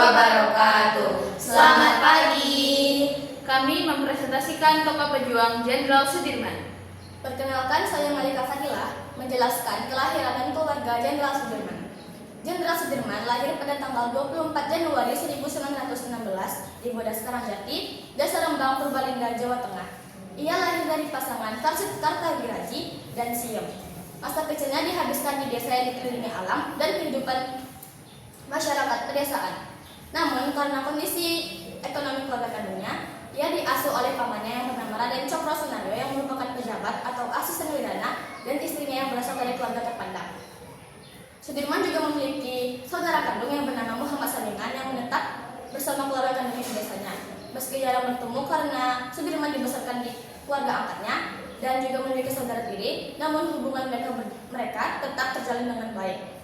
wabarakatuh. Selamat pagi. Kami mempresentasikan tokoh pejuang Jenderal Sudirman. Perkenalkan, saya Malika Fadilah menjelaskan kelahiran dan keluarga Jenderal Sudirman. Jenderal Sudirman lahir pada tanggal 24 Januari 1916 di Bodas Karangjati, Desa Rembang, Purbalingga, Jawa Tengah. Ia lahir dari pasangan Karsit Kartagiraji dan Siem. Masa kecilnya dihabiskan di desa yang dikelilingi alam dan kehidupan masyarakat pedesaan. Namun karena kondisi ekonomi keluarga kandungnya, ia diasuh oleh pamannya yang bernama Raden Cokro Sunaryo yang merupakan pejabat atau asisten widana dan istrinya yang berasal dari keluarga terpandang. Sudirman juga memiliki saudara kandung yang bernama Muhammad Salingan yang menetap bersama keluarga kandungnya di desanya. Meski jarang bertemu karena Sudirman dibesarkan di keluarga angkatnya dan juga memiliki saudara tiri, namun hubungan mereka tetap terjalin dengan baik.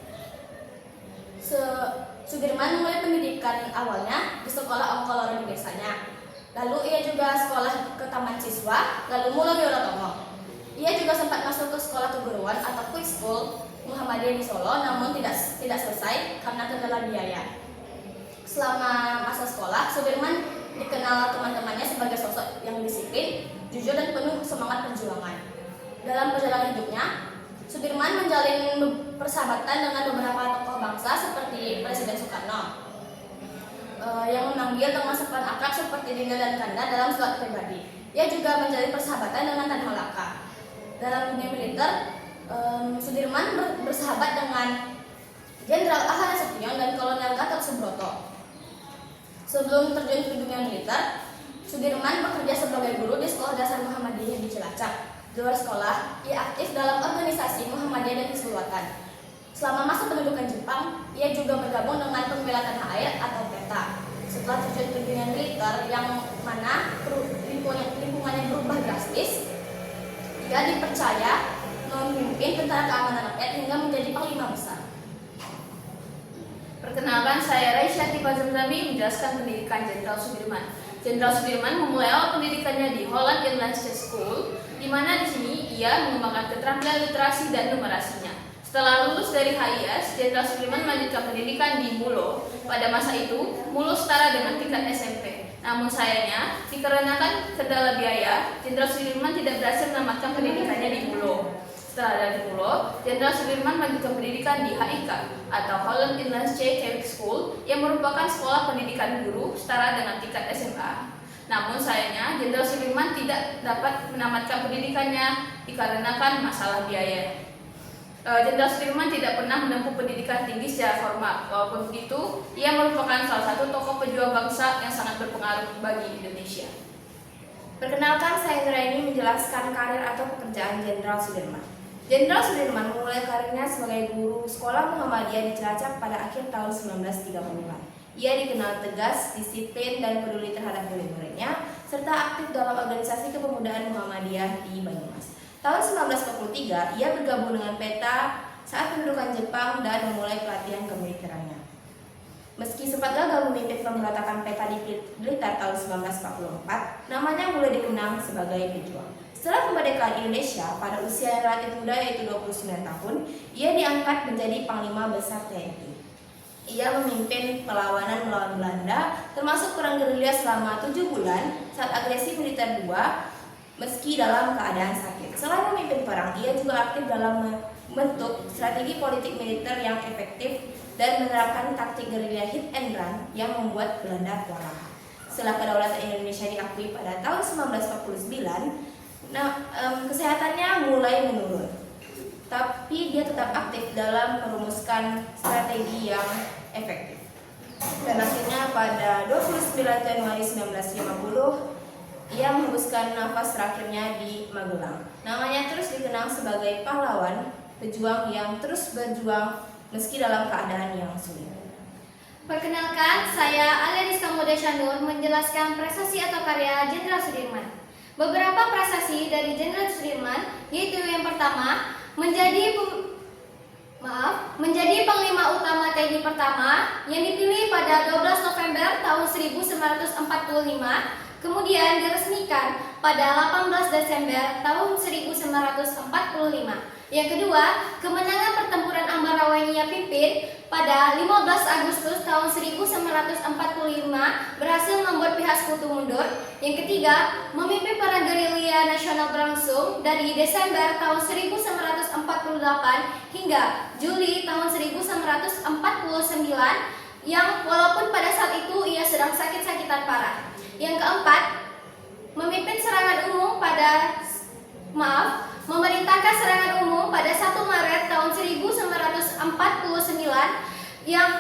Sudirman mulai pendidikan awalnya di sekolah Ongkoloro di desanya. Lalu ia juga sekolah ke taman siswa, lalu mulai Wirotomo. Ia juga sempat masuk ke sekolah keguruan atau Quick School Muhammadiyah di Solo, namun tidak selesai karena kendala biaya. Selama masa sekolah, Sudirman dikenal teman-temannya sebagai sosok yang disiplin, jujur dan penuh semangat perjuangan. Dalam perjalanan hidupnya, Sudirman menjalin persahabatan dengan beberapa tokoh bangsa seperti Presiden Soekarno yang memanggil teman sepan akrab seperti Dinda dan Kanda dalam surat pribadi. Ia juga menjalin persahabatan dengan Tan Malaka. Dalam dunia militer, Sudirman bersahabat dengan Jenderal Ahmad Nasution dan Kolonel Gatot Subroto. Sebelum terjun ke dunia militer, Sudirman bekerja sebagai guru di Sekolah Dasar Muhammadiyah di Cilacap. Di luar sekolah, ia aktif dalam organisasi Muhammadiyah dan Hizbul Wathan. Selama masa pendudukan Jepang, ia juga bergabung dengan Pembela Tanah Air atau PETA. Setelah terjun ke dunia militer yang mana lingkungannya berubah drastis, ia dipercaya memimpin tentara keamanan rakyat hingga menjadi panglima besar. Perkenalkan, saya Raisya Tifa Zamzami menjelaskan pendidikan Jenderal Sudirman. Jenderal Sudirman memulai awal pendidikannya di Holland Inlandse School, di mana di sini ia mengembangkan keterampilan literasi dan numerasinya. Setelah lulus dari HIS, Jenderal Sudirman melanjutkan pendidikan di Mulo. Pada masa itu, Mulo setara dengan tingkat SMP. Namun sayangnya, dikarenakan kendala biaya, Jenderal Sudirman tidak berhasil menamatkan pendidikannya di Mulo. Setelah dari Mulo, Jenderal Sudirman melanjutkan pendidikan di HIK atau Holland Inlandse Kerk School yang merupakan sekolah pendidikan guru setara dengan tingkat SMA. Namun sayangnya, Jenderal Sudirman tidak dapat menamatkan pendidikannya dikarenakan masalah biaya. Jenderal Sudirman tidak pernah menempuh pendidikan tinggi secara formal. Walaupun begitu, ia merupakan salah satu tokoh pejuang bangsa yang sangat berpengaruh bagi Indonesia. Perkenalkan, saya Nuraini menjelaskan karir atau pekerjaan Jenderal Sudirman. Jenderal Sudirman memulai karirnya sebagai guru Sekolah Muhammadiyah di Cilacap pada akhir tahun 1930-an. Ia dikenal tegas, disiplin, dan peduli terhadap murid-muridnya, serta aktif dalam organisasi kepemudaan Muhammadiyah di Banyumas. Tahun 1943, ia bergabung dengan PETA saat pendudukan Jepang dan memulai pelatihan kemiliterannya. Meski sempat gagal memimpin pemberontakan PETA di Blitar tahun 1944, namanya mulai dikenang sebagai pejuang. Setelah kemerdekaan Indonesia pada usia yang relatif muda yaitu 29 tahun, ia diangkat menjadi Panglima Besar TNI. Ia memimpin perlawanan melawan Belanda, termasuk perang gerilya selama 7 bulan saat agresi militer 2, meski dalam keadaan sakit. Selain memimpin perang, ia juga aktif dalam membentuk strategi politik militer yang efektif dan menerapkan taktik gerilya hit and run yang membuat Belanda kewalahan. Setelah kedaulatan Indonesia diakui pada tahun 1949, kesehatannya mulai menurun. Tapi dia tetap aktif dalam merumuskan strategi yang efektif. Dan akhirnya pada 29 Januari 1950, ia menghembuskan nafas terakhirnya di Magelang. Namanya terus dikenang sebagai pahlawan, pejuang yang terus berjuang meski dalam keadaan yang sulit. Perkenalkan, saya Alia Rizka Modesha Nur menjelaskan prestasi atau karya Jenderal Sudirman. Beberapa prestasi dari Jenderal Sudirman yaitu yang pertama, menjadi Panglima Utama TNI pertama yang dipilih pada 12 November tahun 1945. Kemudian diresmikan pada 18 Desember tahun 1945. Yang kedua, kemenangan pertempuran Ambarawa Nia Pipin pada 15 Agustus tahun 1945 berhasil membuat pihak sekutu mundur. Yang ketiga, memimpin perang gerilya nasional berlangsung dari Desember tahun 1948 hingga Juli tahun 1949 yang walaupun pada saat itu ia sedang sakit-sakitan parah. Yang keempat, memimpin serangan umum memerintahkan serangan umum pada 1 Maret tahun 1949 yang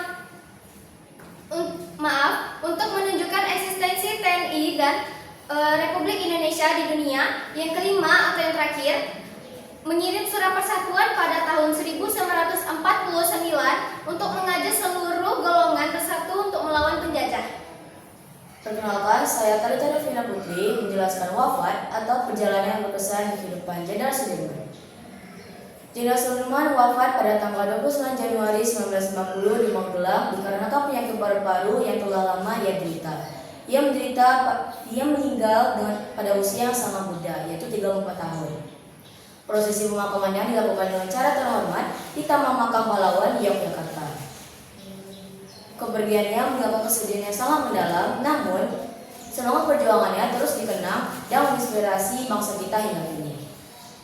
untuk menunjukkan eksistensi TNI dan Republik Indonesia di dunia. Yang kelima atau yang terakhir, mengirim surat persatuan pada tahun 1949 untuk mengajak seluruh golongan bersatu untuk melawan penjajah. Perkenalkan, saya Talita Devina Putri menjelaskan wafat atau perjalanan yang berkesan di kehidupan Jenderal Sudirman. Jenderal Sudirman wafat pada tanggal 29 Januari 1950 di Magelang dikarenakan penyakit paru-paru yang telah lama ia derita. Ia meninggal pada usia yang sangat muda, yaitu 34 tahun. Prosesi pemakamannya dilakukan dengan cara terhormat di Taman Makam Pahlawan, Yogyakarta. Kepergiannya meninggalkan kesedihan yang sangat mendalam, namun semangat perjuangannya terus dikenang dan menginspirasi bangsa kita hingga kini.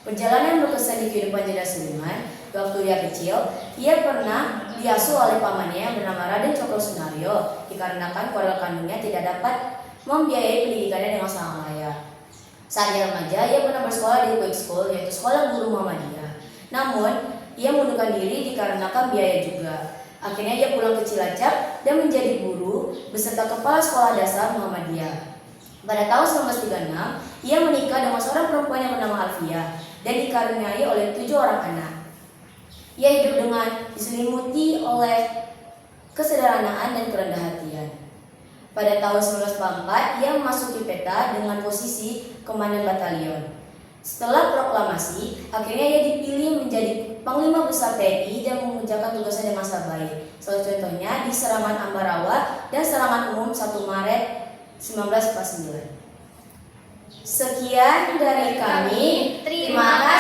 Perjalanan berkesan di kehidupan Jenderal Sudirman. Waktu ia kecil, ia pernah diasuh oleh pamannya yang bernama Raden Cokro Sunario dikarenakan keluarga kandungnya tidak dapat membiayai pendidikannya dengan sangat layak. Saat dia remaja, ia pernah bersekolah di Quick School, yaitu sekolah guru Muhammadiyah. Namun, ia mengundurkan diri dikarenakan biaya juga. Akhirnya ia pulang ke Cilacap dan menjadi guru beserta kepala sekolah dasar Muhammadiyah. Pada tahun 1936, ia menikah dengan seorang perempuan yang bernama Alfia dan dikaruniai oleh 7 orang anak. Ia hidup dengan diselimuti oleh kesederhanaan dan kerendahan hatian. Pada tahun 1944, ia memasuki peta dengan posisi komandan batalion. Setelah proklamasi, akhirnya ia dipilih menjadi Panglima Besar TNI dan mengerjakan tugasnya dengan sangat baik. Salah contohnya di serangan Ambarawa dan serangan umum 1 Maret 1949. Sekian dari kami. Terima kasih.